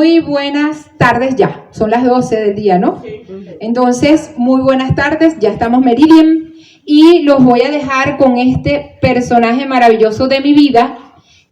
Muy buenas tardes ya, son las 12 del día, ¿no? Entonces, muy buenas tardes, ya estamos Meridian y los voy a dejar con este personaje maravilloso de mi vida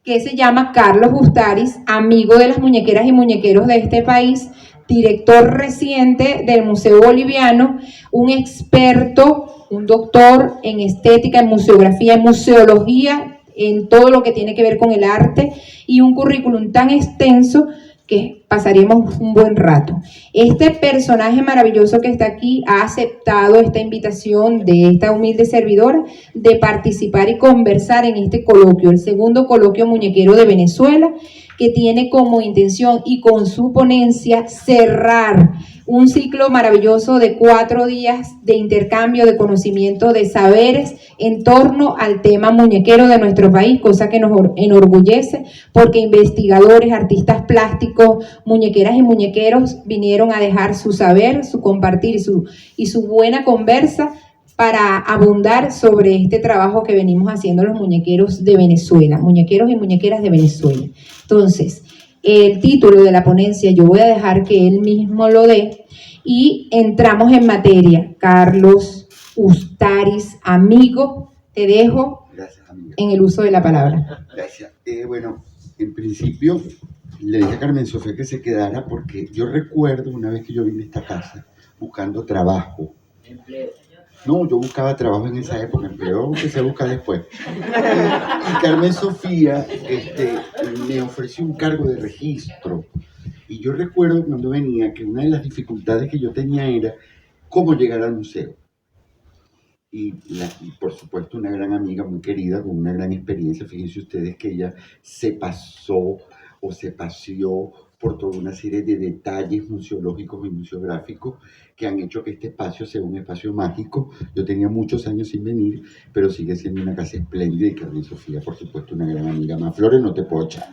que se llama Carlos Ustaris, amigo de las muñequeras y muñequeros de este país, director reciente del Museo Boliviano, un experto, un doctor en estética, en museografía, en museología, en todo lo que tiene que ver con el arte y un currículum tan extenso que pasaríamos un buen rato. Este personaje maravilloso que está aquí ha aceptado esta invitación de esta humilde servidora de participar y conversar en este coloquio, el segundo coloquio muñequero de Venezuela, que tiene como intención y con su ponencia cerrar un ciclo maravilloso de 4 días de intercambio de conocimiento, de saberes en torno al tema muñequero de nuestro país, cosa que nos enorgullece porque investigadores, artistas plásticos, muñequeras y muñequeros vinieron a dejar su saber, su compartir y su buena conversa para abundar sobre este trabajo que venimos haciendo los muñequeros de Venezuela, muñequeros y muñequeras de Venezuela. Entonces, el título de la ponencia yo voy a dejar que él mismo lo dé y entramos en materia. Carlos Ustaris, amigo, te dejo. Gracias, amiga. En el uso de la palabra. Gracias. Bueno, en principio le dije a Carmen Sofía que se quedara porque yo recuerdo una vez que yo vine a esta casa buscando trabajo. No, yo buscaba trabajo en esa época, empleo que se busca después. Y Carmen Sofía me ofreció un cargo de registro. Y yo recuerdo cuando venía que una de las dificultades que yo tenía era cómo llegar al museo. Y por supuesto una gran amiga muy querida, con una gran experiencia. Fíjense ustedes que ella se pasó o se paseó por toda una serie de detalles museológicos y museográficos que han hecho que este espacio sea un espacio mágico. Yo tenía muchos años sin venir, pero sigue siendo una casa espléndida y Carmen Sofía, por supuesto, una gran amiga. Más flores no te puedo echar.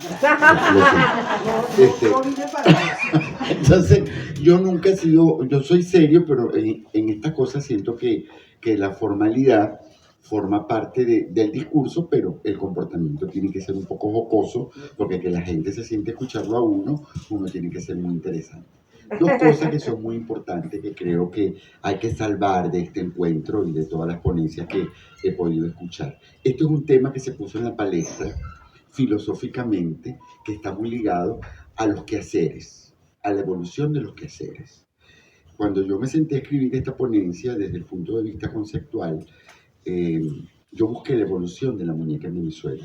Entonces, yo nunca he sido, yo soy serio, pero en estas cosas siento que la formalidad forma parte del discurso, pero el comportamiento tiene que ser un poco jocoso, porque que la gente se siente escucharlo a uno tiene que ser muy interesante. Dos cosas que son muy importantes que creo que hay que salvar de este encuentro y de todas las ponencias que he podido escuchar. Esto es un tema que se puso en la palestra filosóficamente, que está muy ligado a los quehaceres, a la evolución de los quehaceres. Cuando yo me senté a escribir esta ponencia desde el punto de vista conceptual, yo busqué la evolución de la muñeca en Venezuela.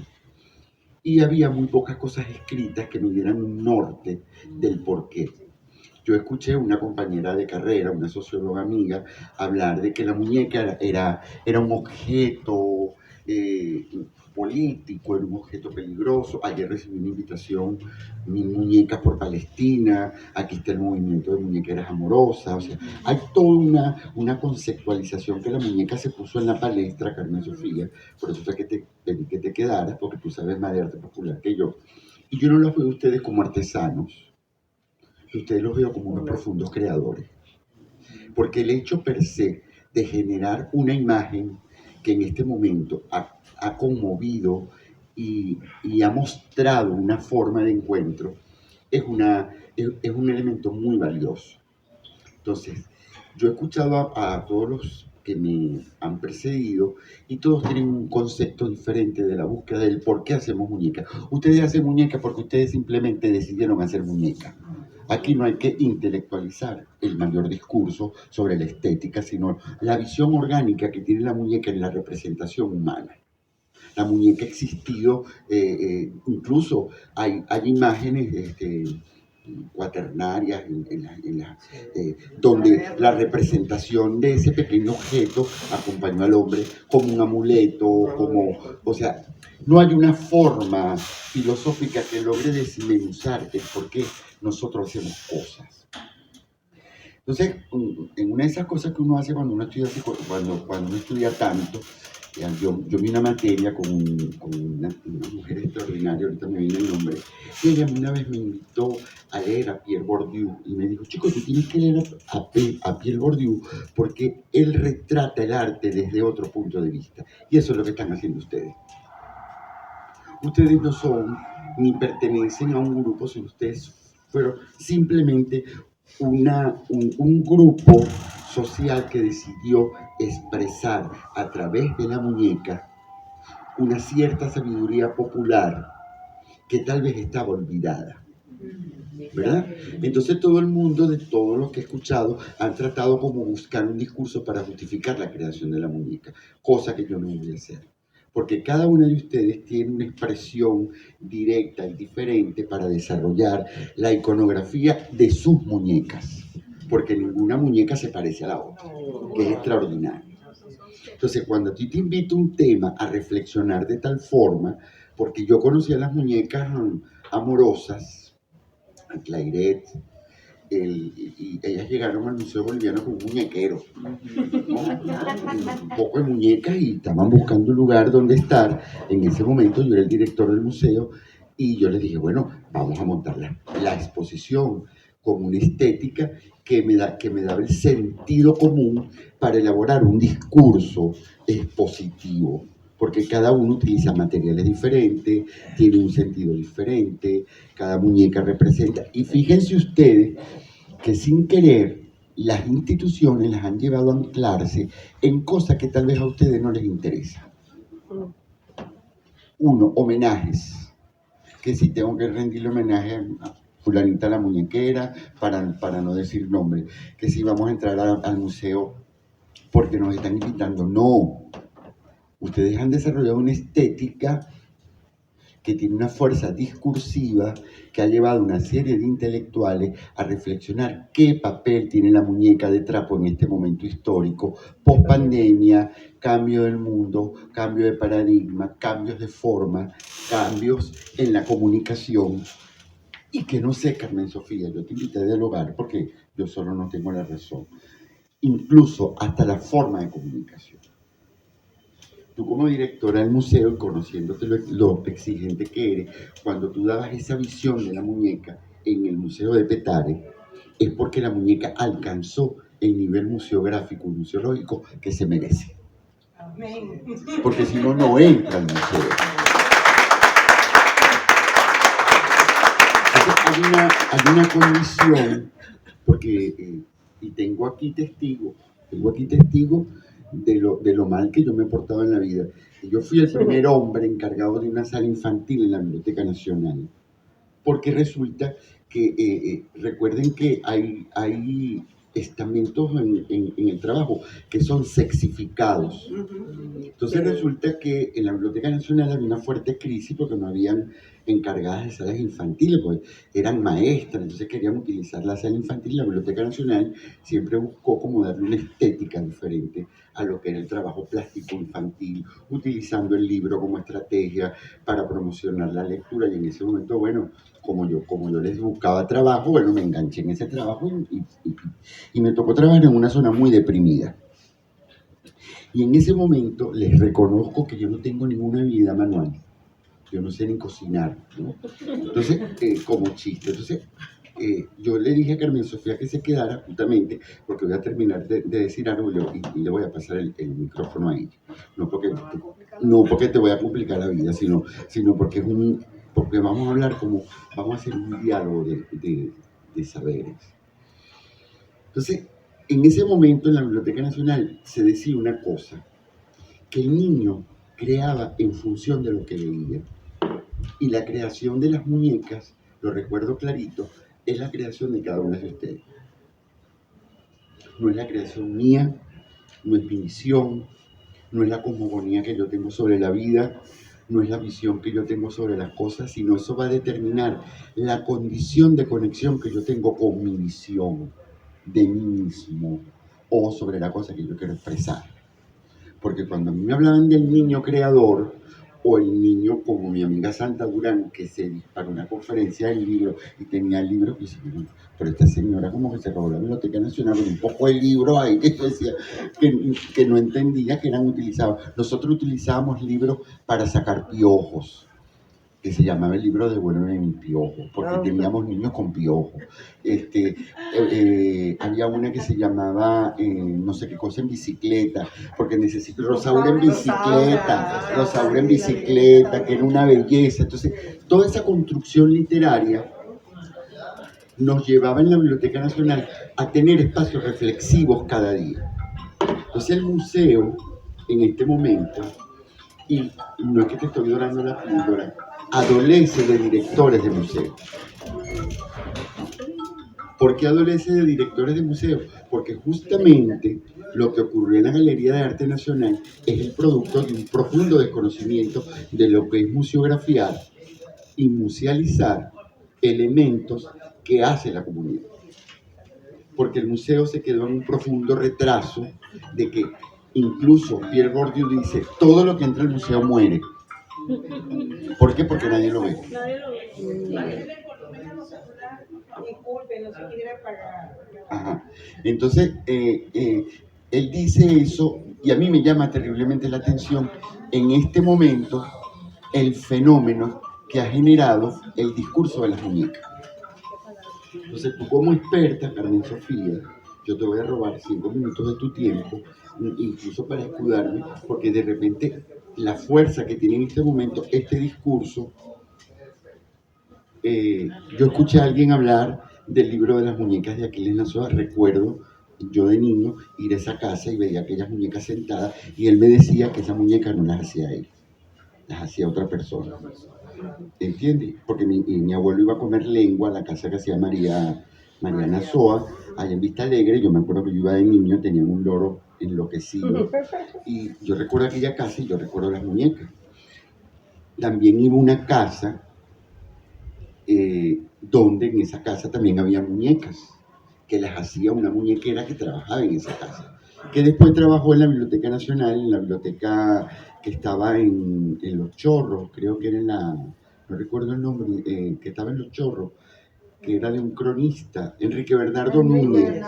Y había muy pocas cosas escritas que me dieran un norte del porqué. Yo escuché a una compañera de carrera, una socióloga amiga, hablar de que la muñeca era un objeto político, era un objeto peligroso. Ayer recibí una invitación, mi muñeca por Palestina, aquí está el movimiento de muñequeras amorosas. O sea, hay toda una conceptualización que la muñeca se puso en la palestra, Carmen Sofía. Por eso fue que te pedí que te quedaras, porque tú sabes más de arte popular que yo. Y yo no los veo a ustedes como artesanos, ustedes los veo como unos profundos creadores. Porque el hecho per se de generar una imagen que en este momento ha conmovido y ha mostrado una forma de encuentro, es un elemento muy valioso. Entonces, yo he escuchado a todos los que me han precedido y todos tienen un concepto diferente de la búsqueda del por qué hacemos muñecas. Ustedes hacen muñecas porque ustedes simplemente decidieron hacer muñecas. Aquí no hay que intelectualizar el mayor discurso sobre la estética, sino la visión orgánica que tiene la muñeca en la representación humana. La muñeca ha existido, incluso hay imágenes cuaternarias donde la representación de ese pequeño objeto acompañó al hombre como un amuleto, o sea, no hay una forma filosófica que logre desmenuzar el por qué nosotros hacemos cosas. Entonces, en una de esas cosas que uno hace cuando uno estudia, cuando uno estudia tanto, yo vi una materia con una mujer extraordinaria, ahorita me viene el nombre, y ella una vez me invitó a leer a Pierre Bourdieu y me dijo, chicos, tú tienes que leer a Pierre Bourdieu porque él retrata el arte desde otro punto de vista. Y eso es lo que están haciendo ustedes. Ustedes no son ni pertenecen a un grupo, sino ustedes fueron simplemente un grupo social que decidió expresar a través de la muñeca una cierta sabiduría popular que tal vez estaba olvidada, ¿verdad? Entonces todo el mundo, de todo lo que he escuchado, han tratado como buscar un discurso para justificar la creación de la muñeca, cosa que yo no voy a hacer. Porque cada una de ustedes tiene una expresión directa y diferente para desarrollar la iconografía de sus muñecas, porque ninguna muñeca se parece a la otra, que es extraordinario. Entonces, cuando a ti te invito un tema a reflexionar de tal forma, porque yo conocía las muñecas amorosas, a Clairet, y ellas llegaron al Museo Boliviano con un muñequero, ¿no? Un poco de muñecas y estaban buscando un lugar donde estar. En ese momento yo era el director del museo y yo les dije, bueno, vamos a montar la exposición con una estética que me daba el sentido común para elaborar un discurso expositivo, porque cada uno utiliza materiales diferentes, tiene un sentido diferente, cada muñeca representa. Y fíjense ustedes que sin querer las instituciones las han llevado a anclarse en cosas que tal vez a ustedes no les interesan. Uno, homenajes. Que si tengo que rendirle homenaje a fulanita la muñequera, para no decir nombre. Que si vamos a entrar al museo porque nos están invitando. No. Ustedes han desarrollado una estética que tiene una fuerza discursiva que ha llevado a una serie de intelectuales a reflexionar qué papel tiene la muñeca de trapo en este momento histórico, post pandemia, cambio del mundo, cambio de paradigma, cambios de forma, cambios en la comunicación. Y que no sé, Carmen Sofía, yo te invité a dialogar porque yo solo no tengo la razón. Incluso hasta la forma de comunicación. Tú como directora del museo y conociéndote lo exigente que eres, cuando tú dabas esa visión de la muñeca en el Museo de Petare, es porque la muñeca alcanzó el nivel museográfico y museológico que se merece. Amén. Porque si no, no entra al museo. Hay una condición, porque, y tengo aquí testigos de lo mal que yo me he portado en la vida. Y yo fui el primer hombre encargado de una sala infantil en la Biblioteca Nacional, porque resulta que, recuerden que hay estamentos en el trabajo que son sexificados. Entonces resulta que en la Biblioteca Nacional había una fuerte crisis porque no habían encargadas de salas infantiles, pues eran maestras, entonces querían utilizar la sala infantil. La Biblioteca Nacional siempre buscó como darle una estética diferente a lo que era el trabajo plástico infantil, utilizando el libro como estrategia para promocionar la lectura. Y en ese momento, bueno, como yo les buscaba trabajo, bueno, me enganché en ese trabajo y me tocó trabajar en una zona muy deprimida. Y en ese momento les reconozco que yo no tengo ninguna habilidad manual. Yo no sé ni cocinar, ¿no? Entonces, como chiste. Entonces, yo le dije a Carmen Sofía que se quedara justamente porque voy a terminar de decir algo y le voy a pasar el micrófono a ella. No porque te voy a complicar la vida, sino porque porque vamos a hablar vamos a hacer un diálogo de saberes. Entonces, en ese momento en la Biblioteca Nacional se decía una cosa, que el niño creaba en función de lo que leía. Y la creación de las muñecas, lo recuerdo clarito, es la creación de cada uno de ustedes. No es la creación mía, no es mi visión, no es la cosmogonía que yo tengo sobre la vida, no es la visión que yo tengo sobre las cosas, sino eso va a determinar la condición de conexión que yo tengo con mi visión de mí mismo o sobre la cosa que yo quiero expresar. Porque cuando a mí me hablaban del niño creador, o el niño como mi amiga Santa Durán, que se disparó una conferencia del libro y tenía el libro, y dice, pero esta señora como que se robó la Biblioteca Nacional con un poco de libro ahí que yo decía que no entendía que eran utilizados. Nosotros utilizábamos libros para sacar piojos, que se llamaba el libro de Bueno de mi piojo, porque teníamos niños con piojo. Había una que se llamaba no sé qué cosa en bicicleta, porque necesito Rosaura en bicicleta, que era una belleza. Entonces, toda esa construcción literaria nos llevaba en la Biblioteca Nacional a tener espacios reflexivos cada día. Entonces el museo, en este momento, y no es que te estoy dorando la píldora, adolece de directores de museos. ¿Por qué adolece de directores de museos? Porque justamente lo que ocurrió en la Galería de Arte Nacional es el producto de un profundo desconocimiento de lo que es museografiar y musealizar elementos que hace la comunidad. Porque el museo se quedó en un profundo retraso de que incluso Pierre Bourdieu dice, todo lo que entra al museo muere. ¿Por qué? Porque nadie lo ve. Ajá. Entonces, él dice eso y a mí me llama terriblemente la atención en este momento el fenómeno que ha generado el discurso de las muñecas. Entonces, tú como experta, Carmen Sofía, yo te voy a robar 5 minutos de tu tiempo, incluso para escudarme, porque de repente la fuerza que tiene en este momento este discurso, yo escuché a alguien hablar del libro de las muñecas de Aquiles Nazoa. Recuerdo yo de niño ir a esa casa y veía aquellas muñecas sentadas y él me decía que esas muñecas no las hacía él, las hacía otra persona. ¿Entiendes? Porque mi abuelo iba a comer lengua a la casa que hacía María Nazoa, allá en Vista Alegre. Yo me acuerdo que yo iba de niño, tenía un loro enloquecido. Y yo recuerdo aquella casa y yo recuerdo las muñecas. También iba a una casa donde en esa casa también había muñecas, que las hacía una muñequera que trabajaba en esa casa, que después trabajó en la Biblioteca Nacional, en la biblioteca que estaba en Los Chorros, creo que era en la, no recuerdo el nombre, que estaba en Los Chorros, que era de un cronista, Enrique Bernardo Núñez,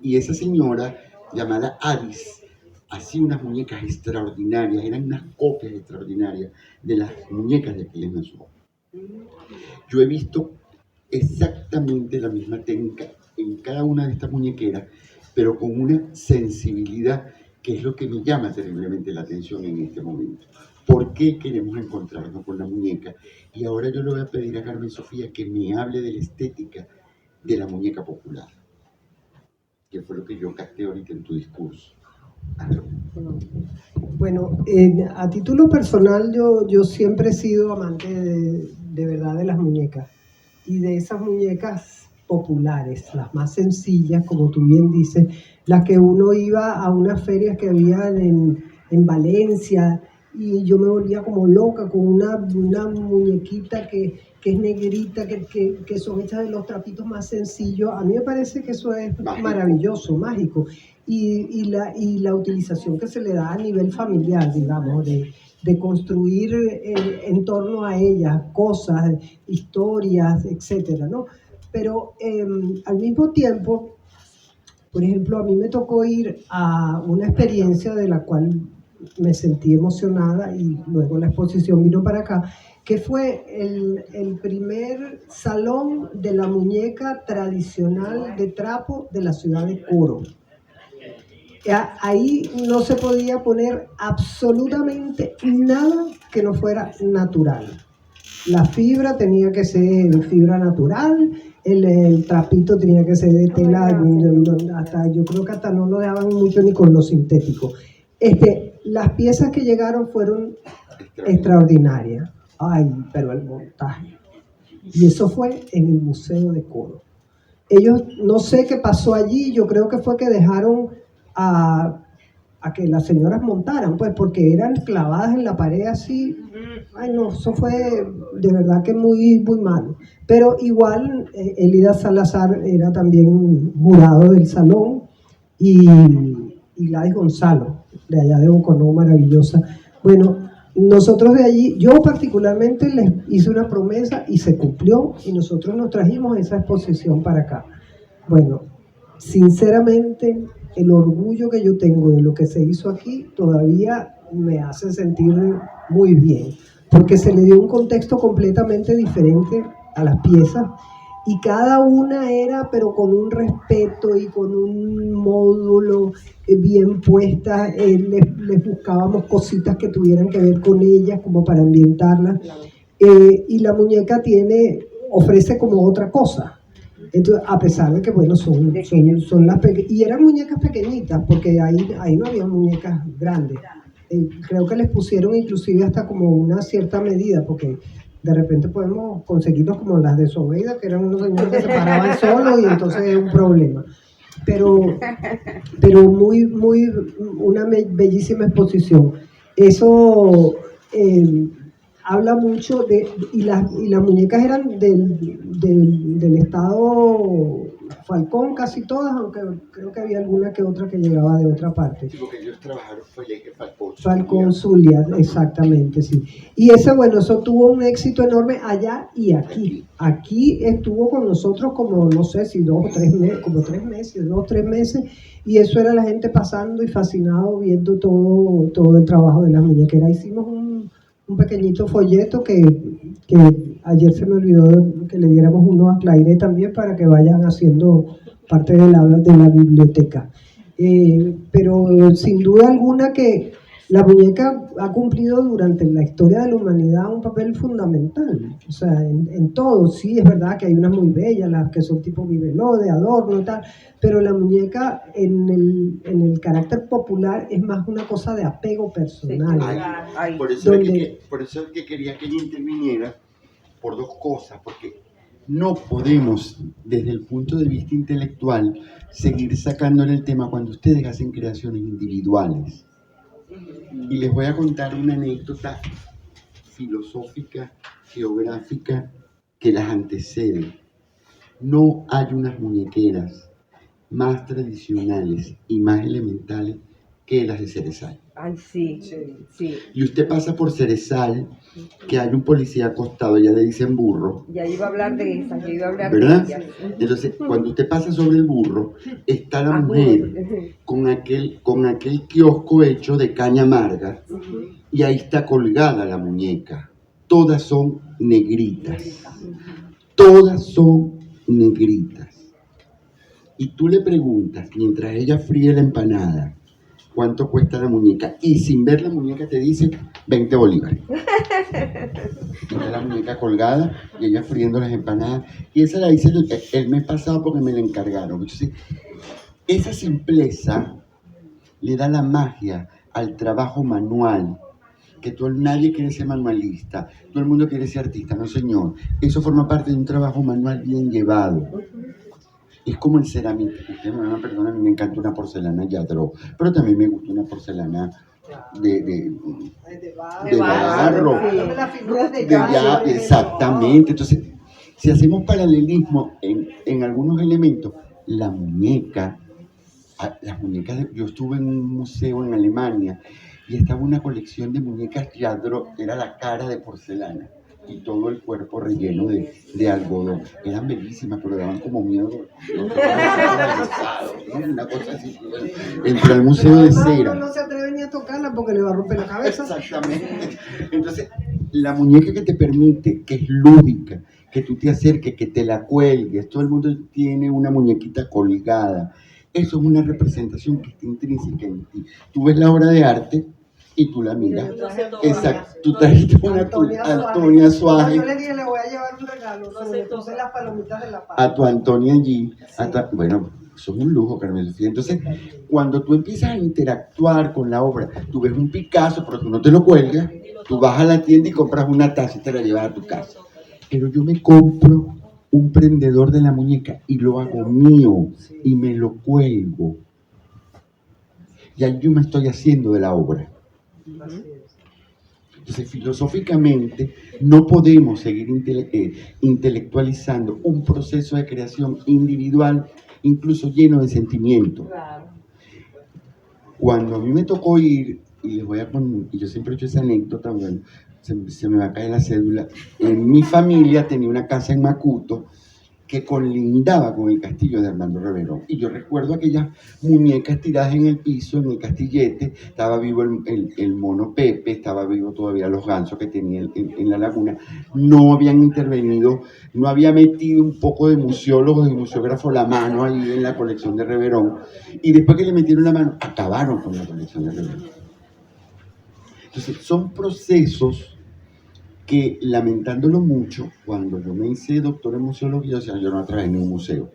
y esa señora llamada Avis hacía unas muñecas extraordinarias, eran unas copias extraordinarias de las muñecas de Aquiles Nazoa. Yo he visto exactamente la misma técnica en cada una de estas muñequeras, pero con una sensibilidad que es lo que me llama terriblemente la atención en este momento. ¿Por qué queremos encontrarnos con la muñeca? Y ahora yo le voy a pedir a Carmen Sofía que me hable de la estética de la muñeca popular, que fue lo que yo capté ahorita en tu discurso. Bueno, a título personal yo siempre he sido amante de verdad de las muñecas y de esas muñecas populares, las más sencillas, como tú bien dices, las que uno iba a unas ferias que había en Valencia y yo me volvía como loca con una muñequita que es negrita, que son hechas de los trapitos más sencillos. A mí me parece que eso es maravilloso, mágico. Y la utilización que se le da a nivel familiar, digamos, de construir en torno a ellas cosas, historias, etcétera, ¿no? Pero al mismo tiempo, por ejemplo, a mí me tocó ir a una experiencia de la cual me sentí emocionada y luego la exposición vino para acá, que fue el primer salón de la muñeca tradicional de trapo de la ciudad de Coro. Ahí no se podía poner absolutamente nada que no fuera natural. La fibra tenía que ser fibra natural, el trapito tenía que ser de tela, yo creo que hasta no lo dejaban mucho ni con lo sintético. Las piezas que llegaron fueron extraordinarias. Ay, pero el montaje. Y eso fue en el Museo de Coro. Ellos, no sé qué pasó allí, yo creo que fue que dejaron a que las señoras montaran, pues porque eran clavadas en la pared así. Ay no, eso fue de verdad que muy, muy malo. Pero igual Elida Salazar era también jurado del salón y Gladys Gonzalo, de allá de Boconó, maravillosa. Bueno, nosotros de allí, yo particularmente les hice una promesa y se cumplió y nosotros nos trajimos esa exposición para acá. Bueno, sinceramente, el orgullo que yo tengo de lo que se hizo aquí todavía me hace sentir muy bien, porque se le dio un contexto completamente diferente a las piezas y cada una era pero con un respeto y con un módulo bien puesta. Les buscábamos cositas que tuvieran que ver con ellas como para ambientarlas, y la muñeca tiene ofrece como otra cosa. Entonces, a pesar de que, bueno, son las pequeñas, y eran muñecas pequeñitas, porque ahí no había muñecas grandes. Creo que les pusieron inclusive hasta como una cierta medida, porque de repente podemos conseguirnos como las de Sobeida, que eran unos señores que se paraban solos y entonces es un problema. Pero una bellísima exposición. Eso habla mucho y las muñecas eran del estado Falcón, casi todas, aunque creo que había alguna que otra que llegaba de otra parte. Sí, porque ellos trabajaron fue el Falcón. Falcón Zulia, exactamente, sí. Y bueno, eso tuvo un éxito enorme allá y aquí. Aquí estuvo con nosotros como, no sé si 2 o 3 meses, como 3 meses, 2 o 3 meses, y eso era la gente pasando y fascinado viendo todo el trabajo de las muñequeras. Hicimos un pequeñito folleto que ayer se me olvidó que le diéramos uno a Claire también para que vayan haciendo parte de la biblioteca. Pero sin duda alguna que la muñeca ha cumplido durante la historia de la humanidad un papel fundamental, o sea, en todo. Sí, es verdad que hay unas muy bellas, las que son tipo bibeló, de adorno y tal, pero la muñeca en el carácter popular es más una cosa de apego personal. Por eso es que quería que ella interviniera por 2 cosas, porque no podemos, desde el punto de vista intelectual, seguir sacándole el tema cuando ustedes hacen creaciones individuales. Y les voy a contar una anécdota filosófica, geográfica, que las antecede. No hay unas muñequeras más tradicionales y más elementales que las de Cerezal. Ay, sí. Y usted pasa por Cerezal, que hay un policía acostado, ya le dicen burro. Ya iba a hablar de esas, ¿verdad? de ellas. Entonces, cuando usted pasa sobre el burro, está la mujer con aquel kiosco hecho de caña amarga, y ahí está colgada la muñeca. Todas son negritas. Todas son negritas. Y tú le preguntas, mientras ella fríe la empanada, ¿cuánto cuesta la muñeca? Y sin ver la muñeca te dice 20 bolívares. Está la muñeca colgada y ella friendo las empanadas. Y esa la hice el mes pasado porque me la encargaron. Entonces, esa simpleza le da la magia al trabajo manual. Que nadie quiere ser manualista, todo el mundo quiere ser artista. No, señor. Eso forma parte de un trabajo manual bien llevado. Es como el cerámico. Ustedes me van a perdonar, a mí me encanta una porcelana Yadro, pero también me gusta una porcelana de barro. Exactamente. Entonces, si hacemos paralelismo en algunos elementos, las muñecas, yo estuve en un museo en Alemania y estaba una colección de muñecas Yadro, era la cara de porcelana y todo el cuerpo relleno de algodón. Eran bellísimas, pero daban como miedo. Una cosa así. Entre el museo de cera. No se atreve ni a tocarla porque le va a romper la cabeza. Exactamente. Entonces, la muñeca que te permite, que es lúdica, que tú te acerques, que te la cuelgues. Todo el mundo tiene una muñequita colgada. Eso es una representación que está intrínseca en ti. Tú ves la obra de arte y tú la miras. Exacto. Tú trajiste una Antonia Suárez. Yo le dije, le voy a llevar un regalo. Entonces las palomitas de la paz. A tu Antonia allí. Bueno, eso es un lujo, Carmen Sofía. Entonces, cuando tú empiezas a interactuar con la obra, tú ves un Picasso, pero tú no te lo cuelgas. Tú vas a la tienda y compras una taza y te la llevas a tu casa. Pero yo me compro un prendedor de la muñeca y lo hago mío y me lo cuelgo. Y ahí yo me estoy haciendo de la obra. Entonces, filosóficamente, no podemos seguir intelectualizando un proceso de creación individual, incluso lleno de sentimiento. Cuando a mí me tocó ir, y les voy a poner, y yo siempre he hecho esa anécdota, bueno, se me va a caer la cédula. En mi familia tenía una casa en Macuto que colindaba con el castillo de Armando Reverón. Y yo recuerdo aquellas muñecas tiradas en el piso, en el castillete. Estaba vivo el mono Pepe, estaba vivo todavía los gansos que tenía en la laguna. No habían intervenido, no había metido un poco de museólogos y museógrafos la mano ahí en la colección de Reverón. Y después que le metieron la mano, acabaron con la colección de Reverón. Entonces, son procesos que lamentándolo mucho, cuando yo me hice doctor en museología, o sea, yo no trabajé en un museo.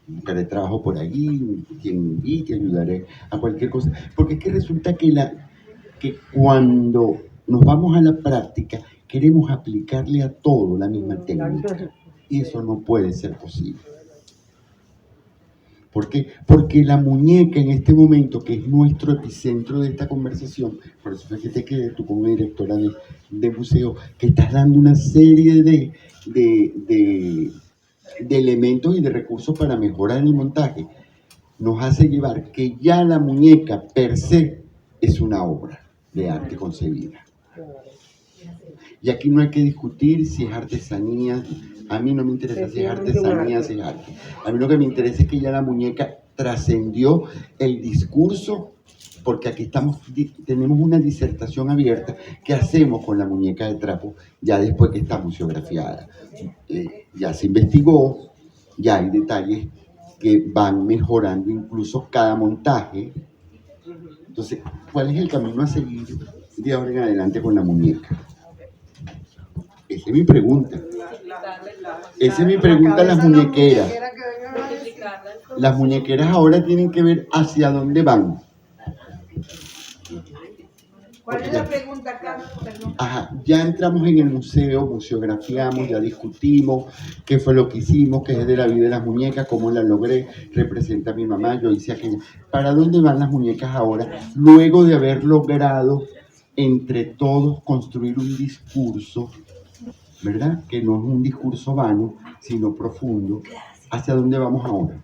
Buscaré trabajo por allí, quien invite, ayudaré a cualquier cosa. Porque es que resulta que cuando nos vamos a la práctica, queremos aplicarle a todo la misma técnica. Y eso no puede ser posible. ¿Por qué? Porque la muñeca en este momento, que es nuestro epicentro de esta conversación, por eso fíjate que tú como directora de museo, que estás dando una serie de elementos y de recursos para mejorar el montaje, nos hace llevar que ya la muñeca per se es una obra de arte concebida. Y aquí no hay que discutir si es artesanía. A mí no me interesa si es artesanía, si es arte. A mí lo que me interesa es que ya la muñeca trascendió el discurso, porque aquí tenemos una disertación abierta que hacemos con la muñeca de trapo ya después que está museografiada. Ya se investigó, ya hay detalles que van mejorando incluso cada montaje. Entonces, ¿cuál es el camino a seguir de ahora en adelante con la muñeca? Esa es mi pregunta. Esa es mi pregunta a las muñequeras. Las muñequeras ahora tienen que ver hacia dónde van. ¿Cuál es la pregunta, Carlos? Ajá, ya entramos en el museo, museografiamos, ya discutimos qué fue lo que hicimos, qué es de la vida de las muñecas, cómo la logré, representa a mi mamá, yo hice aquello. ¿Para dónde van las muñecas ahora? Luego de haber logrado entre todos construir un discurso, ¿verdad? Que no es un discurso vano, sino profundo. ¿Hacia dónde vamos ahora?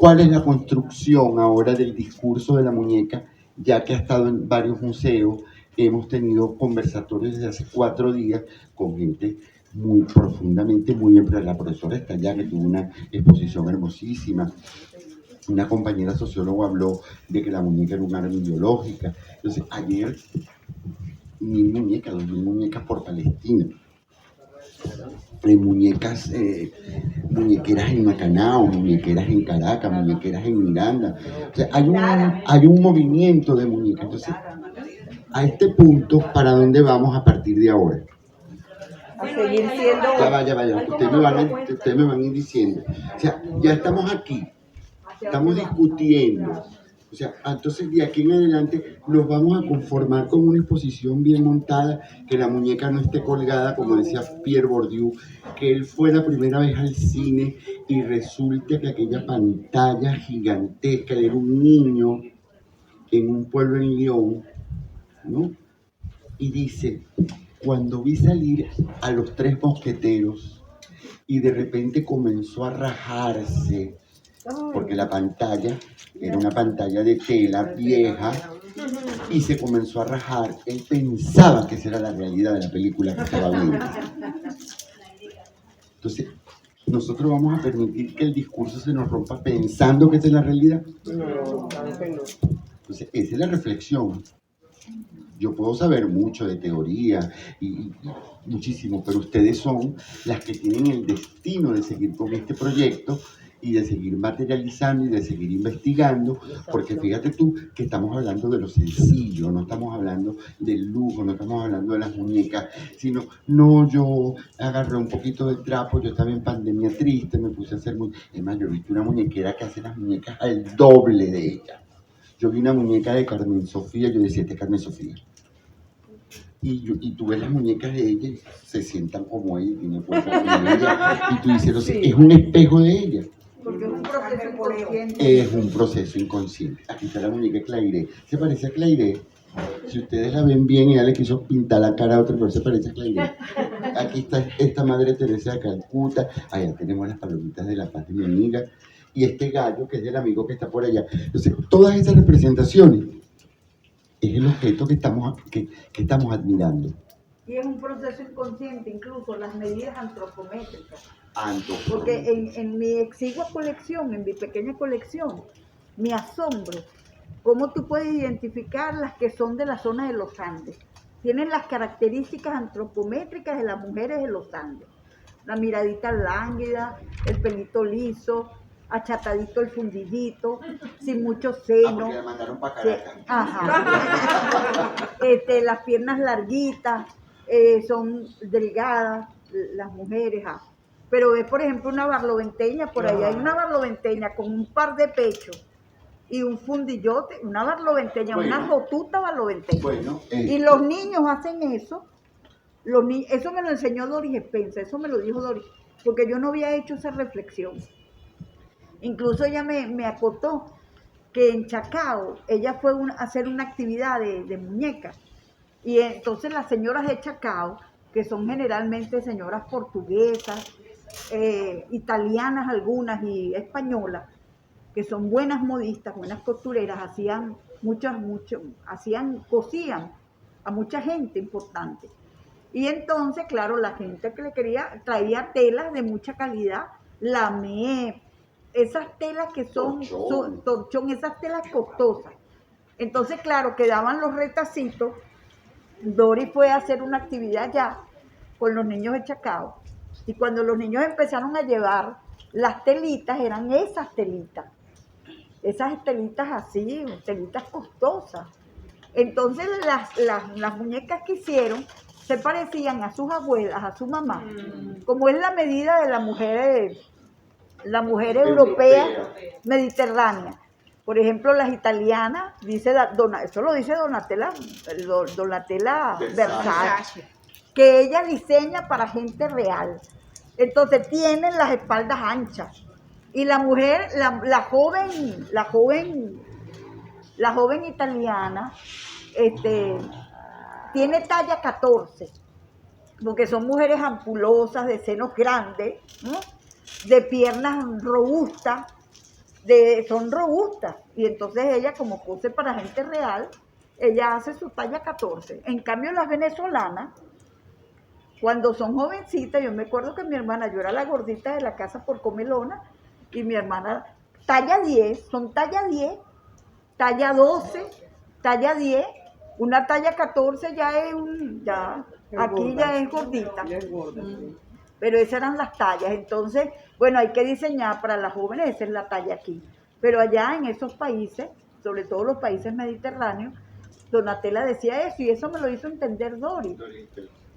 ¿Cuál es la construcción ahora del discurso de la muñeca? Ya que ha estado en varios museos, hemos tenido conversatorios desde hace 4 días con gente muy profundamente, muy bien. La profesora está allá, que tuvo una exposición hermosísima. Una compañera socióloga habló de que la muñeca era un arma ideológica. Entonces, ayer, 2.000 muñecas por Palestina. Muñecas, muñequeras en Macanao, muñequeras en Caracas, muñequeras en Miranda. O sea, hay un movimiento de muñecas. Entonces, a este punto, ¿para dónde vamos a partir de ahora? A seguir siendo... Ya vaya. Ustedes me van a ir diciendo. O sea, ya estamos aquí, estamos discutiendo. O sea, entonces de aquí en adelante nos vamos a conformar con una exposición bien montada, que la muñeca no esté colgada, como decía Pierre Bourdieu, que él fue la primera vez al cine y resulta que aquella pantalla gigantesca, él era un niño en un pueblo en Lyon, ¿no? Y dice, cuando vi salir a los 3 mosqueteros y de repente comenzó a rajarse, porque la pantalla era una pantalla de tela vieja y se comenzó a rajar, él pensaba que esa era la realidad de la película que estaba viendo. Entonces, ¿nosotros vamos a permitir que el discurso se nos rompa pensando que esa es la realidad? No, claro que no. Entonces, esa es la reflexión. Yo puedo saber mucho de teoría y muchísimo, pero ustedes son las que tienen el destino de seguir con este proyecto y de seguir materializando y de seguir investigando, porque fíjate tú que estamos hablando de lo sencillo, no estamos hablando del lujo, no estamos hablando de las muñecas, sino, no, yo agarré un poquito de trapo, yo estaba en pandemia triste, me puse a hacer es más, yo he visto una muñequera que hace las muñecas al doble de ella. Yo vi una muñeca de Carmen Sofía, yo decía, esta es Carmen Sofía. Y tú ves las muñecas de ella y se sientan como ella, tiene cuerpo como ella, y tú dices, sí, es un espejo de ella. Porque es un proceso inconsciente. Es un proceso inconsciente. Aquí está la muñeca Claire. ¿Se parece a Claire? Si ustedes la ven bien, ella le quiso pintar la cara a otra, pero se parece a Claire. Aquí está esta Madre Teresa de Calcuta. Allá tenemos las palomitas de la paz de mi amiga. Y este gallo, que es del amigo que está por allá. Entonces, todas esas representaciones es el objeto que estamos admirando. Y es un proceso inconsciente, incluso las medidas antropométricas. Porque en mi exigua colección, en mi pequeña colección, me asombro cómo tú puedes identificar las que son de la zona de los Andes. Tienen las características antropométricas de las mujeres de los Andes. La miradita lánguida, el pelito liso, achatadito el fundillito, sin mucho seno. Porque la mandaron para Caracas. Ajá. Las piernas larguitas. son delgadas las mujeres. Pero ves, por ejemplo, una barloventeña, por ahí hay una barloventeña con un par de pechos y un fundillote, una barloventeña, Bueno. una jotuta barloventeña. Bueno, Y los niños hacen eso. Eso me lo enseñó Doris Spencer, eso me lo dijo Doris, porque yo no había hecho esa reflexión. Incluso ella me acotó que en Chacao ella fue a hacer una actividad de muñecas. Y entonces las señoras de Chacao, que son generalmente señoras portuguesas, italianas algunas y españolas, que son buenas modistas, buenas costureras, cosían a mucha gente importante. Y entonces, claro, la gente que le quería traía telas de mucha calidad, lamé, esas telas que son torchón, esas telas costosas. Entonces, claro, quedaban los retacitos. Dori fue a hacer una actividad ya con los niños de Chacao. Y cuando los niños empezaron a llevar las telitas, eran esas telitas así, telitas costosas. Entonces las muñecas que hicieron se parecían a sus abuelas, a su mamá, como es la medida de la mujer europea mediterránea. Por ejemplo, las italianas, eso lo dice Donatella Versace, que ella diseña para gente real. Entonces tienen las espaldas anchas. Y la mujer, la joven italiana, tiene talla 14, porque son mujeres ampulosas, de senos grandes, ¿no? De piernas robustas, son robustas. Y entonces ella, como cose para gente real, ella hace su talla 14. En cambio, las venezolanas, cuando son jovencitas, yo me acuerdo que mi hermana, yo era la gordita de la casa por comelona, y mi hermana, talla 10, son talla 10, talla 12, talla 10, una talla 14 ya es aquí ya es gordita. Pero esas eran las tallas. Entonces, bueno, hay que diseñar para las jóvenes, esa es la talla aquí. Pero allá en esos países, sobre todo los países mediterráneos, Donatella decía eso, y eso me lo hizo entender Dori.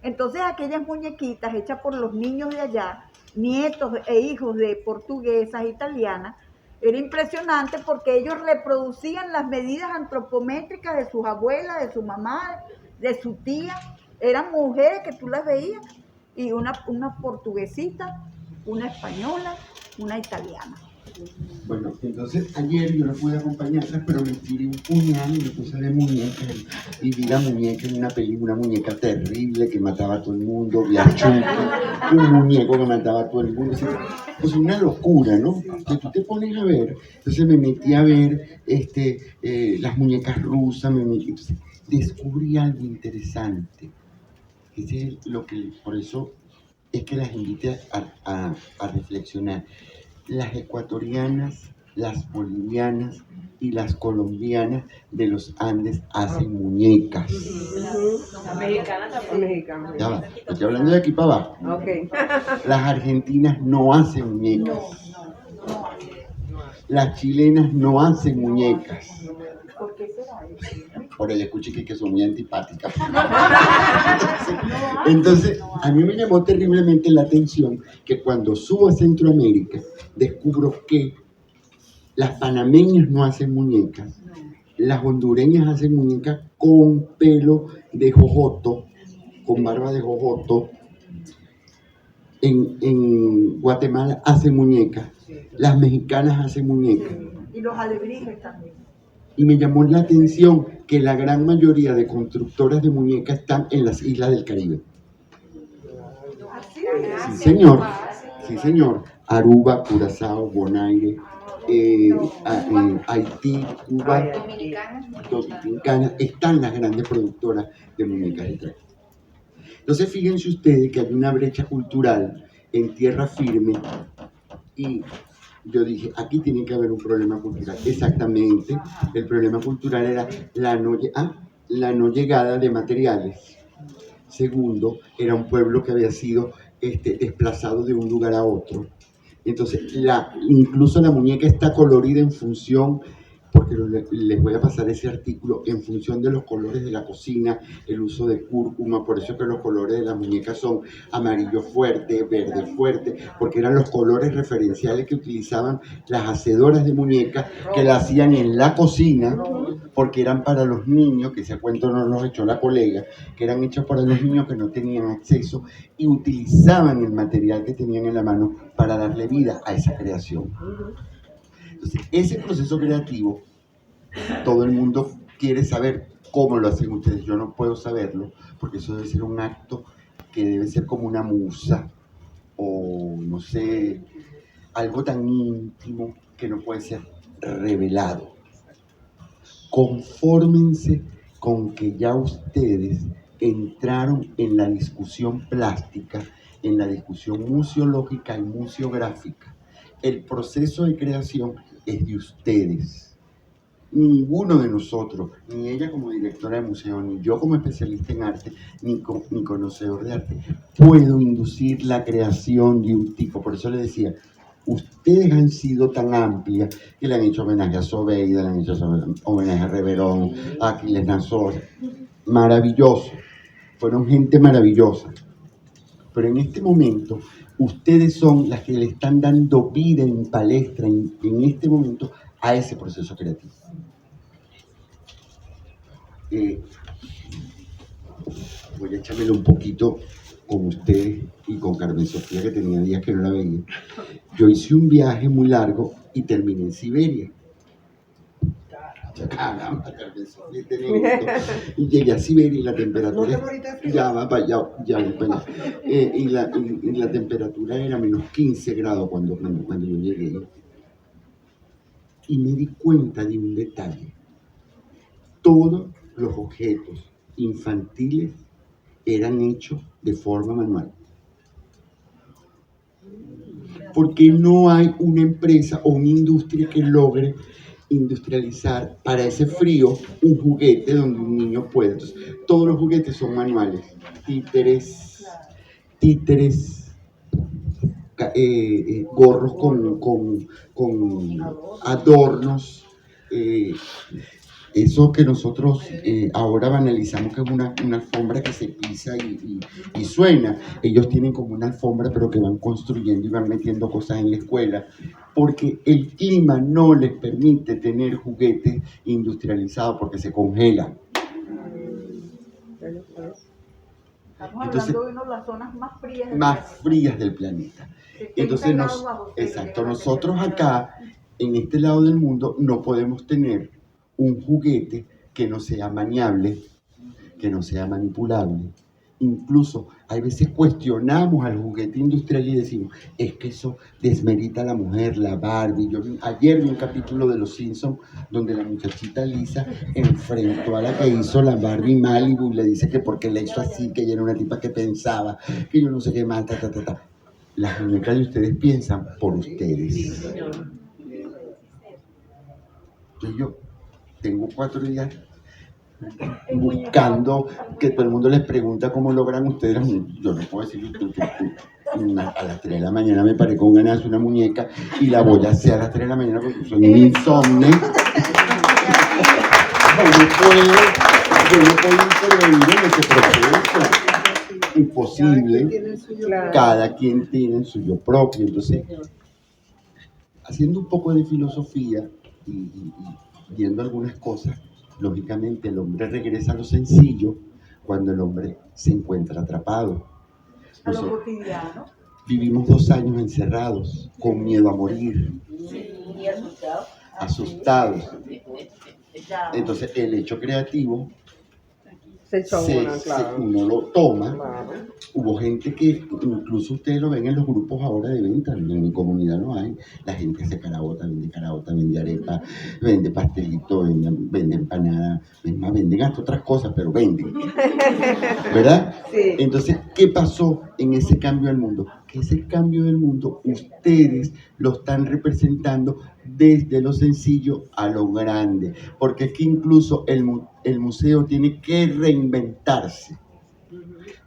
Entonces, aquellas muñequitas hechas por los niños de allá, nietos e hijos de portuguesas, italianas, era impresionante porque ellos reproducían las medidas antropométricas de sus abuelas, de su mamá, de su tía. Eran mujeres que tú las veías, y una portuguesita, una española, una italiana. Bueno, entonces ayer yo no pude acompañarlas, pero me tiré un puñal y me puse de muñeca y vi la muñeca en una película, una muñeca terrible que mataba a todo el mundo, Biachuki, un muñeco que mataba a todo el mundo. Pues una locura, ¿no? Que tú te pones a ver. Entonces me metí a ver las muñecas rusas, entonces descubrí algo interesante. Por eso es que las invité a reflexionar. Las ecuatorianas, las bolivianas y las colombianas de los Andes hacen muñecas. Las mexicanas también. Ya va, estoy hablando de aquí para abajo. Okay. Las argentinas no hacen muñecas. Las chilenas no hacen muñecas. ¿Por qué será eso? Por el escuché que son muy antipáticas. Entonces, a mí me llamó terriblemente la atención que cuando subo a Centroamérica, descubro que las panameñas no hacen muñecas, las hondureñas hacen muñecas con pelo de jojoto, con barba de jojoto. En Guatemala hacen muñecas, las mexicanas hacen muñecas. Y los alebrijes también. Y me llamó la atención que la gran mayoría de constructoras de muñecas están en las islas del Caribe. Sí, señor. Sí, señor. Aruba, Curazao, Bonaire, Haití, Cuba, Dominicana, están las grandes productoras de muñecas de traje. Entonces, fíjense ustedes que hay una brecha cultural en tierra firme y yo dije, aquí tiene que haber un problema cultural. Exactamente, el problema cultural era la no llegada de materiales. Segundo, era un pueblo que había sido desplazado de un lugar a otro. Entonces, incluso la muñeca está colorida en función porque les voy a pasar ese artículo en función de los colores de la cocina, el uso de cúrcuma, por eso es que los colores de las muñecas son amarillo fuerte, verde fuerte, porque eran los colores referenciales que utilizaban las hacedoras de muñecas, que la hacían en la cocina, porque eran para los niños, que ese cuento no nos echó la colega, que eran hechos para los niños que no tenían acceso y utilizaban el material que tenían en la mano para darle vida a esa creación. Entonces, ese proceso creativo, todo el mundo quiere saber cómo lo hacen ustedes. Yo no puedo saberlo, porque eso debe ser un acto que debe ser como una musa, o no sé, algo tan íntimo que no puede ser revelado. Confórmense con que ya ustedes entraron en la discusión plástica, en la discusión museológica y museográfica. El proceso de creación es de ustedes. Ninguno de nosotros, ni ella como directora de museo, ni yo como especialista en arte, ni conocedor de arte, puedo inducir la creación de un tipo. Por eso le decía, ustedes han sido tan amplias que le han hecho homenaje a Sobeida, le han hecho homenaje a Reverón, a Aquiles Nassau. Maravilloso. Fueron gente maravillosa. Pero en este momento, ustedes son las que le están dando vida en palestra, en este momento, a ese proceso creativo. Voy a echármelo un poquito con ustedes y con Carmen Sofía, que tenía días que no la veía. Yo hice un viaje muy largo y terminé en Siberia. Caramba, Carmen Sofía, y llegué a Siberia y la temperatura y la temperatura era menos 15 grados cuando yo llegué. Y me di cuenta de un detalle. Todos los objetos infantiles eran hechos de forma manual. Porque no hay una empresa o una industria que logre industrializar para ese frío un juguete donde un niño puede. Entonces, todos los juguetes son manuales. Títeres, gorros con adornos, eso que nosotros ahora banalizamos que es una alfombra que se pisa y suena. Ellos tienen como una alfombra, pero que van construyendo y van metiendo cosas en la escuela, porque el clima no les permite tener juguetes industrializados porque se congelan. Estamos Entonces, hablando de una de las zonas más frías del planeta. Entonces, nosotros acá, en este lado del mundo, no podemos tener un juguete que no sea maniable, que no sea manipulable. Incluso, hay veces cuestionamos al juguete industrial y decimos, es que eso desmerita a la mujer, la Barbie. Ayer vi un capítulo de Los Simpsons donde la muchachita Lisa enfrentó a la que hizo la Barbie Malibu y le dice que porque le hizo así, que ella era una tipa que pensaba, que yo no sé qué más, Las muñecas de ustedes piensan por ustedes. Entonces yo tengo 4 días buscando que todo el mundo les pregunta cómo logran ustedes. Yo no puedo decir que a las 3 de la mañana me paré con ganas de una muñeca y la voy a hacer a las 3 de la mañana porque soy un insomne. Yo no puedo intervenir en ese proceso. Imposible. Cada quien tiene el suyo propio. Entonces, haciendo un poco de filosofía y viendo algunas cosas, lógicamente el hombre regresa a lo sencillo cuando el hombre se encuentra atrapado. a lo cotidiano. Vivimos 2 años encerrados, con miedo a morir, Y asustados. Entonces el hecho creativo uno lo toma. Hubo gente que, incluso ustedes lo ven en los grupos ahora de venta, en mi comunidad no hay, la gente hace caraota, vende arepa, vende pastelito, vende empanada, venden hasta otras cosas, pero venden, ¿verdad? Sí. Entonces, ¿qué pasó en ese cambio del mundo? Que ese cambio del mundo ustedes lo están representando desde lo sencillo a lo grande, porque es que incluso el museo tiene que reinventarse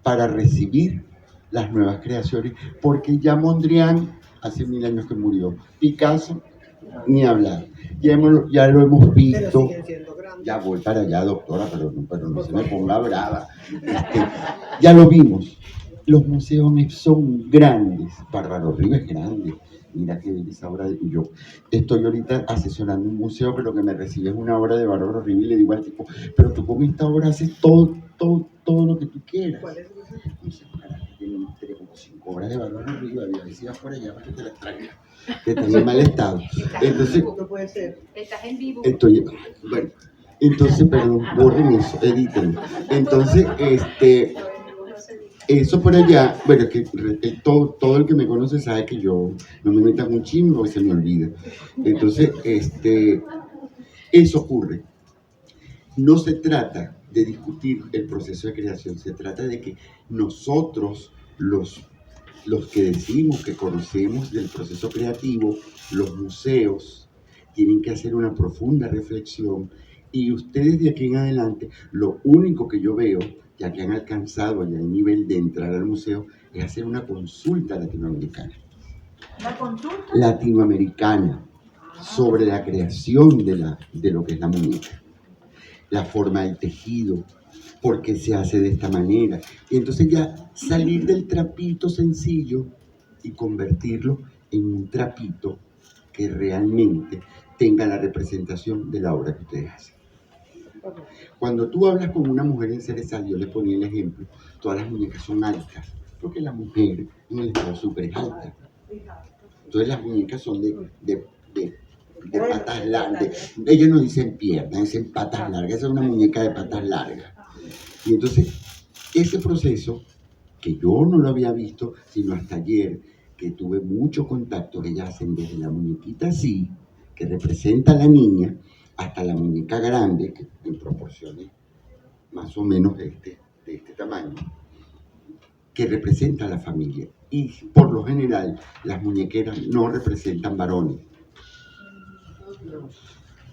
para recibir las nuevas creaciones, porque ya Mondrian hace 1000 años que murió, Picasso Ni hablar. Ya lo hemos Pero visto. siguen siendo grandes. Ya voy para allá, doctora, pero no se me ponga brava. Ya lo vimos. Los museos son grandes. Bárbaro Río es grande. Mira qué belleza obra de yo. Estoy ahorita asesorando un museo, pero que me recibe es una obra de Bárbaro Río y le digo al tipo, pero tú con esta obra haces todo lo que tú quieras. ¿Cuál es ese? No sé, carajo, tiene como 5 obras de Bárbaro Río, había decía por allá para que te las traiga, que están en mal estado. Entonces, No puede ser. Estás en vivo. bueno, entonces, perdón, borren eso, edítenlo. Entonces, eso por allá, bueno, es que todo el que me conoce sabe que yo no me meto en un chingo y se me olvida. Entonces, eso ocurre. No se trata de discutir el proceso de creación, se trata de que nosotros, los que decimos que conocemos del proceso creativo, los museos, tienen que hacer una profunda reflexión y ustedes de aquí en adelante, lo único que yo veo, ya que han alcanzado ya el nivel de entrar al museo, es hacer una consulta latinoamericana. ¿La consulta? Latinoamericana sobre la creación de lo que es la muñeca, la forma del tejido, por qué se hace de esta manera. Y entonces ya salir del trapito sencillo y convertirlo en un trapito que realmente tenga la representación de la obra que ustedes hacen. Cuando tú hablas con una mujer en Cerezal, yo le ponía el ejemplo, todas las muñecas son altas, porque la mujer en el estado súper es alta. Entonces las muñecas son de patas largas. Ellos no dicen piernas, dicen patas largas. Esa es una muñeca de patas largas. Y entonces, ese proceso, que yo no lo había visto, sino hasta ayer, que tuve mucho contacto, que ellas hacen desde la muñequita así, que representa a la niña, hasta la muñeca grande, que en proporciones más o menos de este tamaño, que representa a la familia. Y por lo general, las muñequeras no representan varones.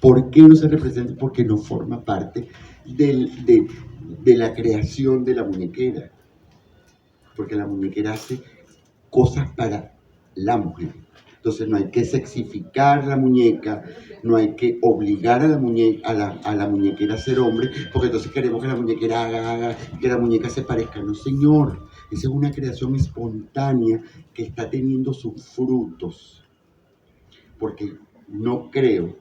¿Por qué no se representa? Porque no forma parte de la creación de la muñequera. Porque la muñequera hace cosas para la mujer. Entonces no hay que sexificar la muñeca, no hay que obligar a la muñequera a ser hombre, porque entonces queremos que la muñequera haga, que la muñeca se parezca. No, señor, esa es una creación espontánea que está teniendo sus frutos. Porque no creo,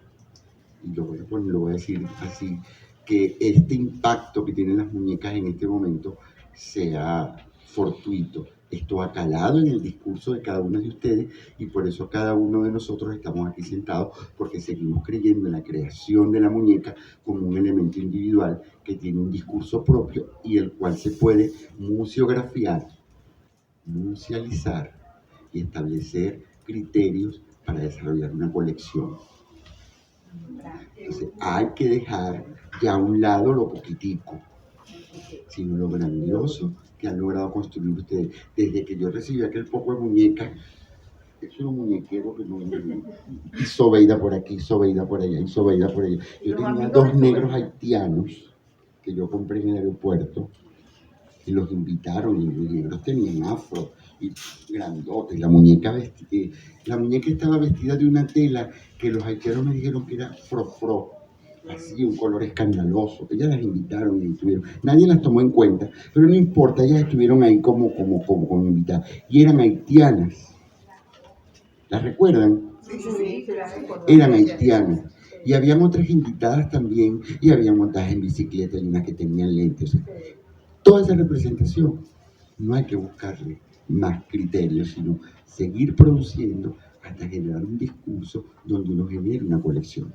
y lo voy a decir así, que este impacto que tienen las muñecas en este momento sea fortuito. Esto ha calado en el discurso de cada uno de ustedes y por eso cada uno de nosotros estamos aquí sentados, porque seguimos creyendo en la creación de la muñeca como un elemento individual que tiene un discurso propio y el cual se puede museografiar, musealizar y establecer criterios para desarrollar una colección. Entonces, hay que dejar ya a un lado lo poquitico, sino lo grandioso que han logrado construir ustedes. Desde que yo recibí aquel poco de muñecas, es un muñequero que no hizo veida por aquí, hizo veida por allá, hizo veida por allá. Yo tenía 2 negros haitianos que yo compré en el aeropuerto y los invitaron, y los negros tenían afro y grandotes. La muñeca estaba vestida de una tela que los haitianos me dijeron que era frofro, así, un color escandaloso. Ellas las invitaron y estuvieron. Nadie las tomó en cuenta, pero no importa, ellas estuvieron ahí como invitadas. Y eran haitianas. ¿Las recuerdan? Sí. Eran haitianas. Y habían otras invitadas también, y habían montadas en bicicleta y unas que tenían lentes. O sea, toda esa representación, no hay que buscarle más criterios, sino seguir produciendo hasta generar un discurso donde uno genere una colección.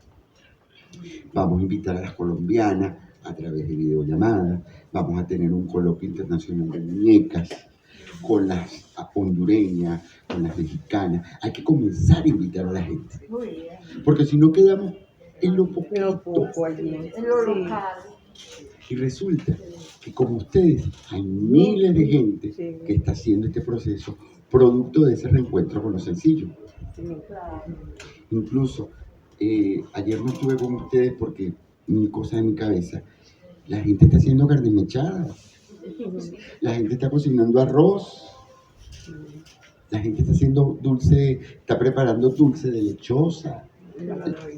Vamos a invitar a las colombianas a través de videollamadas, vamos a tener un coloquio internacional de muñecas con las hondureñas, con las mexicanas. Hay que comenzar a invitar a la gente, Muy bien. porque si no quedamos en lo poquito. Pero poco allí. En lo Sí. local. Y resulta que como ustedes, hay miles de gente Sí. que está haciendo este proceso producto de ese reencuentro con lo sencillo. Sí. Claro. Incluso, ayer no estuve con ustedes porque mil cosas en mi cabeza. La gente está haciendo carne mechada, la gente está cocinando arroz, la gente está haciendo está preparando dulce de lechosa.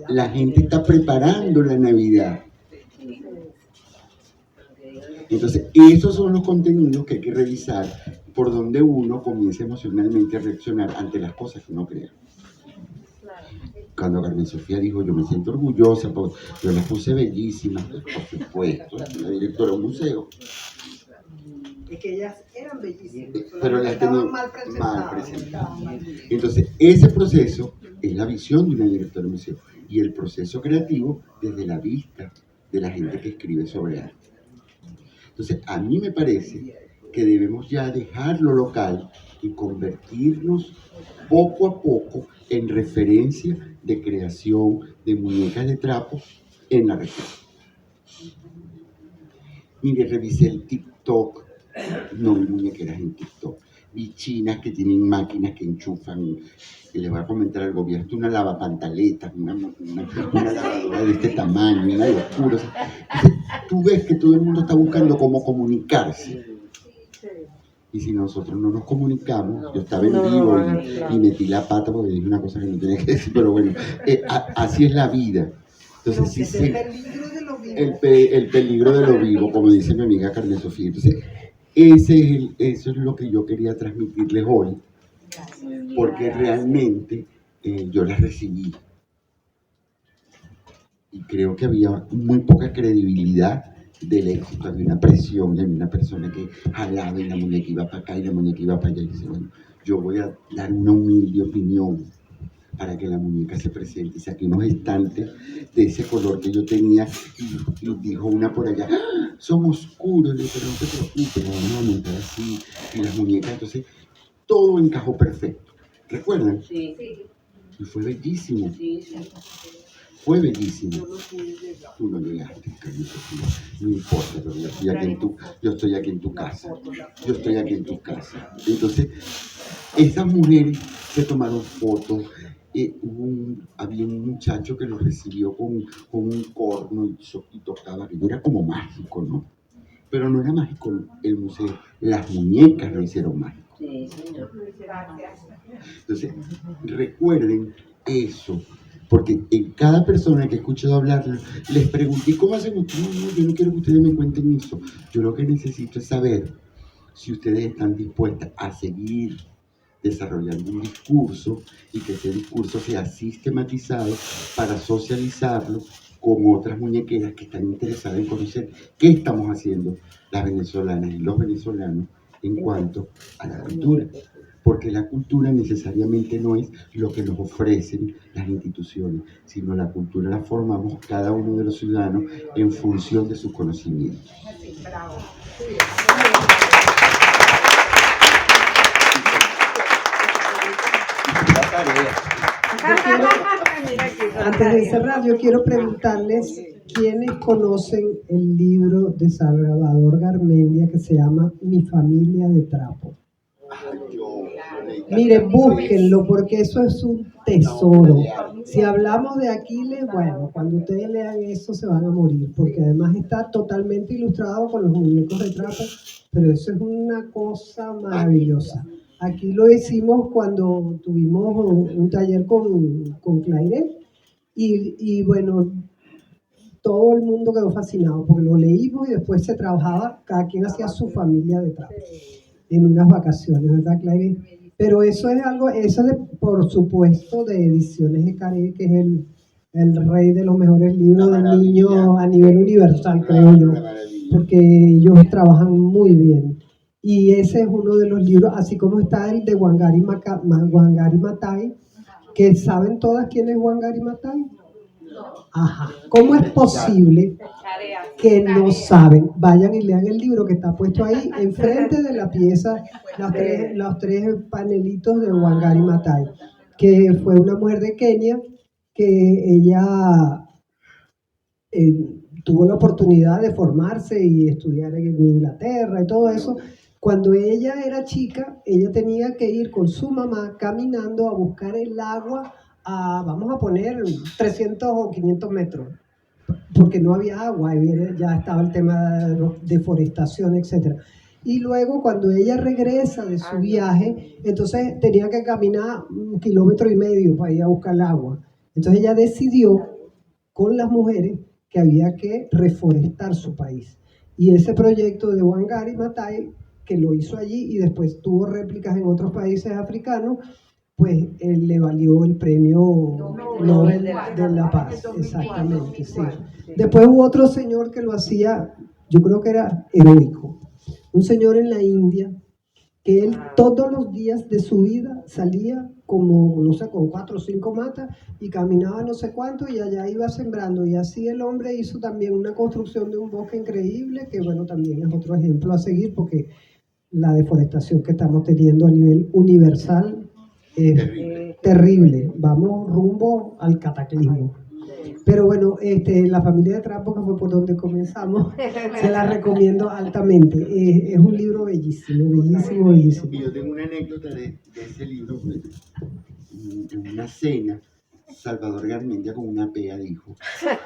La gente está preparando la Navidad. Entonces, esos son los contenidos que hay que revisar por donde uno comienza emocionalmente a reaccionar ante las cosas que uno crea. Cuando Carmen Sofía dijo, yo me siento orgullosa, yo las puse bellísimas, por supuesto, la directora de un museo. Es que ellas eran bellísimas, Pero las estaban tenía mal mal presentadas. presentadas. Entonces, ese proceso es la visión de una directora de museo y el proceso creativo desde la vista de la gente que escribe sobre arte. Entonces, a mí me parece que debemos ya dejar lo local y convertirnos poco a poco en referencia de creación de muñecas de trapo en la región. Mire, revisé el TikTok, no vi muñequeras en TikTok, vi chinas que tienen máquinas que enchufan, que les voy a comentar al gobierno, una lavapantaletas, una lavadora de este tamaño, una locura. Entonces, tú ves que todo el mundo está buscando cómo comunicarse. Y si nosotros no nos comunicamos, yo estaba en vivo y metí la pata porque dije una cosa que no tenía que decir, pero bueno, así es la vida. Entonces, sí, El peligro de lo vivo. el peligro de lo vivo, como dice mi amiga Carmen Sofía. Entonces, eso es lo que yo quería transmitirles hoy, porque realmente yo las recibí. Y creo que había muy poca credibilidad del éxito, había una presión, había una persona que jalaba y la muñeca iba para acá y la muñeca iba para allá. Y dice, bueno, yo voy a dar una humilde opinión para que la muñeca se presente. Y saqué unos estantes de ese color que yo tenía y dijo una por allá, ¡ah! Son oscuros. Le dije, pero no te preocupes, vamos a montar así. Y las muñecas, entonces, todo encajó perfecto. ¿Recuerdan? Sí. Y fue bellísimo. Sí. Fue bellísimo. Tú no llegaste, Carmen Sofía. No importa, pero yo estoy aquí en tu casa. Yo estoy aquí en tu casa. Entonces, esas mujeres se tomaron fotos. Había un muchacho que lo recibió con un corno y tocaba, que era como mágico, ¿no? Pero no era mágico el museo, las muñecas lo hicieron mágico. Sí, señor. Entonces, recuerden eso, porque en cada persona que he escuchado hablar, les pregunté, ¿cómo hacen ustedes? No, yo no quiero que ustedes me cuenten eso. Yo lo que necesito es saber si ustedes están dispuestas a seguir desarrollando un discurso y que ese discurso sea sistematizado para socializarlo con otras muñequeras que están interesadas en conocer qué estamos haciendo las venezolanas y los venezolanos en cuanto a la cultura. Porque la cultura necesariamente no es lo que nos ofrecen las instituciones, sino la cultura la formamos cada uno de los ciudadanos en función de sus conocimientos. Antes de cerrar, yo quiero preguntarles quiénes conocen el libro de Salvador Garmendia que se llama Mi familia de trapo. Miren, búsquenlo porque eso es un tesoro. Si hablamos de Aquiles, bueno, cuando ustedes lean eso se van a morir, porque además está totalmente ilustrado con los muñecos de trapo, pero eso es una cosa maravillosa. Aquí lo hicimos cuando tuvimos un taller con Claire y bueno, todo el mundo quedó fascinado porque lo leímos y después se trabajaba, cada quien hacía su familia de trapo en unas vacaciones, ¿verdad, Claire? Pero eso es algo, por supuesto, de Ediciones de Carey, que es el rey de los mejores libros de niños a nivel universal, creo yo, porque ellos trabajan muy bien. Y ese es uno de los libros, así como está el de Wangari Maathai, que saben todas quién es Wangari Maathai. Ajá. ¿Cómo es posible que no saben? Vayan y lean el libro que está puesto ahí enfrente de la pieza, los tres panelitos de Wangari Maathai, que fue una mujer de Kenia que ella tuvo la oportunidad de formarse y estudiar en Inglaterra y todo eso. Cuando ella era chica, ella tenía que ir con su mamá caminando a buscar el agua vamos a poner 300 o 500 metros, porque no había agua, ya estaba el tema de deforestación, etc. Y luego cuando ella regresa de su viaje, entonces tenía que caminar 1,5 kilómetros para ir a buscar el agua. Entonces ella decidió con las mujeres que había que reforestar su país. Y ese proyecto de Wangari Maathai, que lo hizo allí y después tuvo réplicas en otros países africanos, pues él le valió el premio Nobel de la Paz. Exactamente, sí. Después hubo otro señor que lo hacía, yo creo que era heroico, un señor en la India, que él todos los días de su vida salía como, no sé, con 4 o 5 matas y caminaba no sé cuánto y allá iba sembrando. Y así el hombre hizo también una construcción de un bosque increíble, que bueno, también es otro ejemplo a seguir, porque la deforestación que estamos teniendo a nivel universal es terrible. Vamos rumbo al cataclismo. Pero bueno, la familia de Trapo, que fue por donde comenzamos, se la recomiendo altamente. Es un libro bellísimo, bellísimo, bellísimo. Y yo tengo una anécdota de ese libro. En una cena, Salvador Garmendia con una pea dijo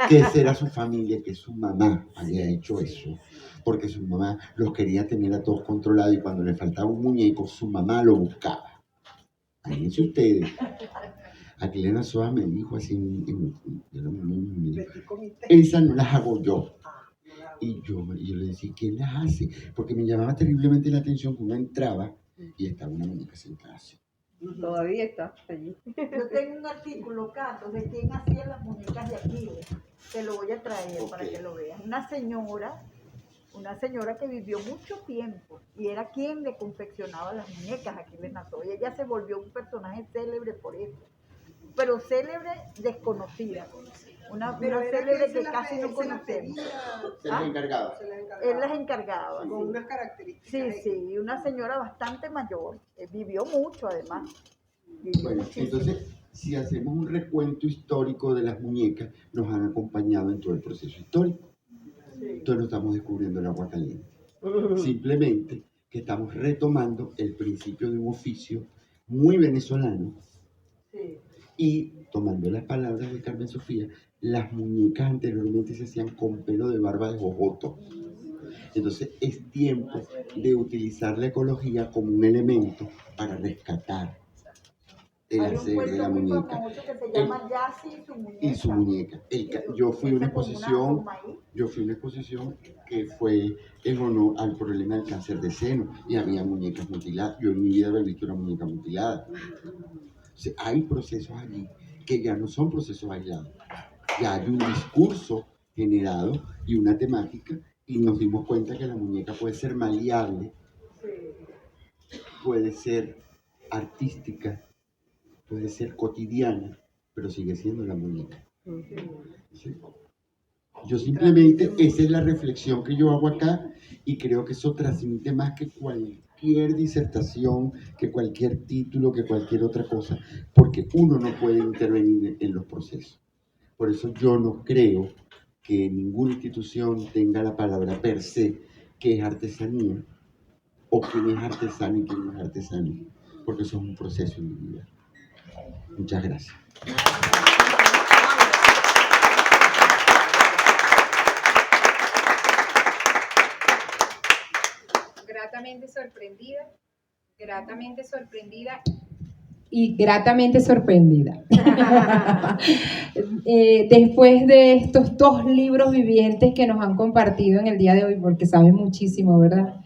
que esa era su familia, que su mamá había hecho eso, porque su mamá los quería tener a todos controlados y cuando le faltaba un muñeco, su mamá lo buscaba. Fíjense ustedes. Aquilena Soa me dijo así, esas no las hago yo. Y yo le decía, ¿quién las hace? Porque me llamaba terriblemente la atención que uno entraba y estaba una muñeca sentada así. Todavía está allí. Yo tengo un artículo, Carlos, de quién hacía las muñecas de aquí. Te lo voy a traer para que lo veas. Una señora que vivió mucho tiempo y era quien le confeccionaba las muñecas aquí en Nassau. Y ella se volvió un personaje célebre por eso. Pero célebre desconocida. Una célebre que casi no conocemos. Se las encargaba. Él las encargaba. Con Sí. unas características. Sí, una señora bastante mayor. Vivió mucho además. Bueno, entonces, si hacemos un recuento histórico de las muñecas, nos han acompañado en todo el proceso histórico. Entonces no estamos descubriendo el agua caliente. Simplemente que estamos retomando el principio de un oficio muy venezolano y tomando las palabras de Carmen Sofía, las muñecas anteriormente se hacían con pelo de barba de jojoto. Entonces es tiempo de utilizar la ecología como un elemento para rescatar el Hay un hacer de cuento la muy muñeca. famoso que se llama Yassi y su muñeca. Y su muñeca. Yo fui a una exposición que fue en honor al problema del cáncer de seno y había muñecas mutiladas. Yo en mi vida había visto una muñeca mutilada. O sea, hay procesos allí que ya no son procesos aislados. Ya hay un discurso generado y una temática y nos dimos cuenta que la muñeca puede ser maleable, puede ser artística, puede ser cotidiana, pero sigue siendo la muñeca. ¿Sí? Yo simplemente, esa es la reflexión que yo hago acá y creo que eso transmite más que cualquier disertación, que cualquier título, que cualquier otra cosa, porque uno no puede intervenir en los procesos. Por eso yo no creo que ninguna institución tenga la palabra per se, que es artesanía, o quién es artesano y quién no es artesano, porque eso es un proceso individual. Muchas gracias. Gratamente sorprendida y gratamente sorprendida. Después de estos 2 libros vivientes que nos han compartido en el día de hoy, porque saben muchísimo, ¿verdad?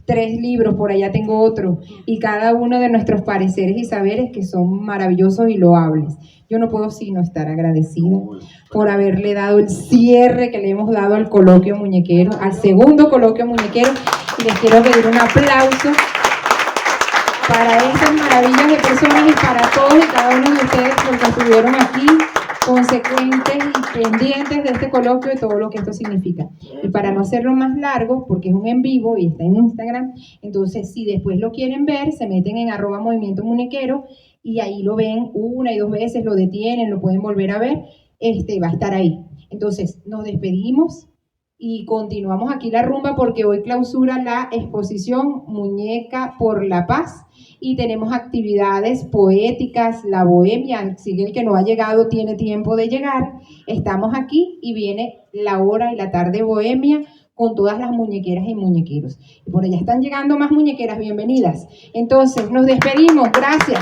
3 libros, por allá tengo otro, y cada uno de nuestros pareceres y saberes que son maravillosos y loables. Yo no puedo sino estar agradecida por haberle dado el cierre que le hemos dado al coloquio muñequero, al segundo coloquio muñequero, y les quiero pedir un aplauso para estas maravillas de personas y para todos y cada uno de ustedes porque estuvieron aquí consecuentes y pendientes de este coloquio y todo lo que esto significa. Y para no hacerlo más largo, porque es un en vivo y está en Instagram, entonces si después lo quieren ver, se meten en @movimiento muñequero y ahí lo ven 1 y 2 veces, lo detienen, lo pueden volver a ver, va a estar ahí. Entonces nos despedimos y continuamos aquí la rumba porque hoy clausura la exposición Muñeca por la Paz y tenemos actividades poéticas, la bohemia, si el que no ha llegado tiene tiempo de llegar, estamos aquí y viene la hora y la tarde bohemia con todas las muñequeras y muñequeros. Y por allá están llegando más muñequeras, bienvenidas. Entonces nos despedimos, gracias.